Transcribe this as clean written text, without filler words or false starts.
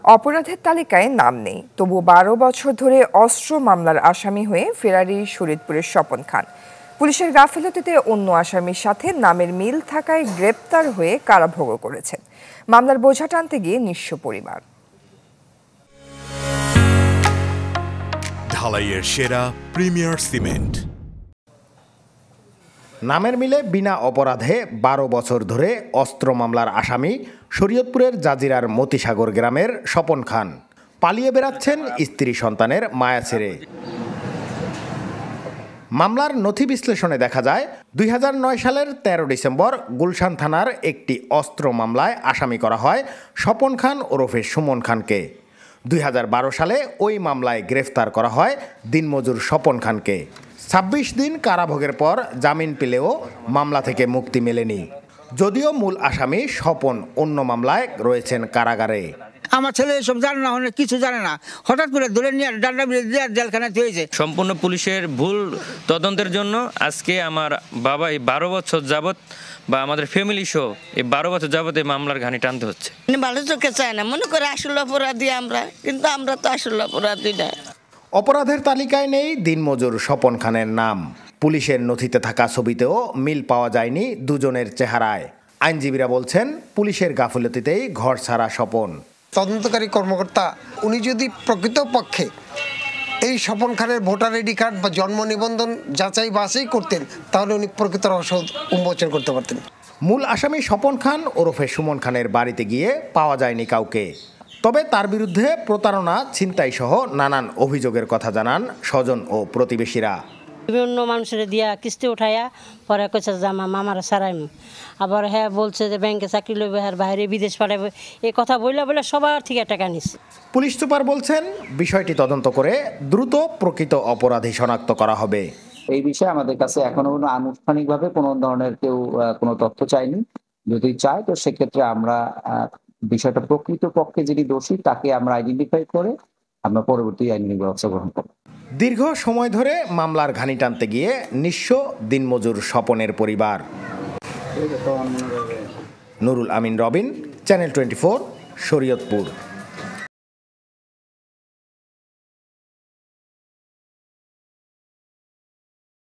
অপরাধের তালিকায় নাম নেই, তবু ১২ বছর ধরে অস্ত্র মামলার আসামি হয়ে ফেরারি শরীয়তপুরের স্বপন খান। পুলিশের গাফিলতিতে অন্য আসামির সাথে নামের মিল থাকায় গ্রেপ্তার হয়ে কারাভোগ করেছেন। মামলার বোঝা টানতে গিয়ে নিঃস্ব পরিবার। ঢালাইয়ের সেরা প্রিমিয়ার সিমেন্ট। নামের মিলে বিনা অপরাধে ১২ বছর ধরে অস্ত্র মামলার আসামি শরীয়তপুরের জাজিরার মতিসাগর গ্রামের স্বপন খান পালিয়ে বেড়াচ্ছেন স্ত্রী সন্তানের মায়া ছেড়ে। মামলার নথি বিশ্লেষণে দেখা যায় ২০০৯ সালের ১৩ ডিসেম্বর গুলশান থানার একটি অস্ত্র মামলায় আসামি করা হয় স্বপন খান ওরফে সুমন খানকে। ২০১২ সালে ওই মামলায় গ্রেফতার করা হয় দিনমজুর স্বপন খানকে। ২৬ দিন কারাভোগের পর জামিন পেলেও মামলা থেকে মুক্তি মেলেনি, যদিও মূল আসামি স্বপন অন্য মামলায় রয়েছেন কারাগারে। আমার ছেলে এসব জানে না, অনেক কিছু জানে না, হঠাৎ করে ধরে নিয়ে ডান্ডা দিয়ে জেলখানাতে হয়েছে। সম্পূর্ণ পুলিশের ভুল তদন্তের জন্য আজকে আমার বাবা এই ১২ বছর যাবৎ বা আমাদের ফ্যামিলি সহ এই ১২ বছর যাবৎ এই মামলার ঘানি টানতে হচ্ছে। ভালো চোখে চায় না, মনে করে আসলে অপরাধী আমরা, কিন্তু আমরা তো আসলে অপরাধী না। অপরাধের তালিকায় নেই দিনমজুর স্বপন খানের নাম। পুলিশের নথিতে থাকা ছবিতেও মিল পাওয়া যায়নি দুজনের চেহারায়। আইনজীবীরা বলছেন পুলিশের গাফিলতিতেই ঘর ছাড়া স্বপন। তদন্তকারী কর্মকর্তা উনি যদি প্রকৃতপক্ষে এই স্বপন খানের ভোটার আইডি কার্ড বা জন্ম নিবন্ধন যাচাই বাছাই করতেন, তাহলে উনি প্রকৃত রহস্য উন্মোচন করতে পারতেন। মূল আসামি স্বপন খান ওরফে সুমন খানের বাড়িতে গিয়ে পাওয়া যায়নি কাউকে। তবে তার বিরুদ্ধে প্রতারণা, ছিনতাই সহ নানান অভিযোগের কথা জানান স্বজন ও প্রতিবেশীরা। বিভিন্ন মানুষের দিয়া কিস্তি উঠাইয়া পরে কইছে যে মামারা সারাইম, আবার হ্যাঁ বলছে যে ব্যাংকে চাকরি লইবে, আর বাইরে বিদেশ পাঠাবে, এই কথা বলে সবার থেকে টাকা নিচ্ছে। পুলিশ সুপার বলছেন বিষয়টি তদন্ত করে দ্রুত প্রকৃত অপরাধী শনাক্ত করা হবে। এই বিষয়ে আমাদের কাছে এখনো আনুষ্ঠানিকভাবে কোনো ধরনের কেউ কোনো তথ্য চায়নি। যদি চায় তো সেক্ষেত্রে আমরা বিষয়টা প্রকৃতপক্ষে যিনি দোষী তাকে আমরা আইডেন্টিফাই করে আমরা পরবর্তী আইনি ব্যবস্থা গ্রহণ করব। দীর্ঘ সময় ধরে মামলার ঘানি টানতে গিয়ে নিঃস্ব দিনমজুর স্বপনের পরিবার। নুরুল আমিন রবিন, চ্যানেল 24, শরীয়তপুর।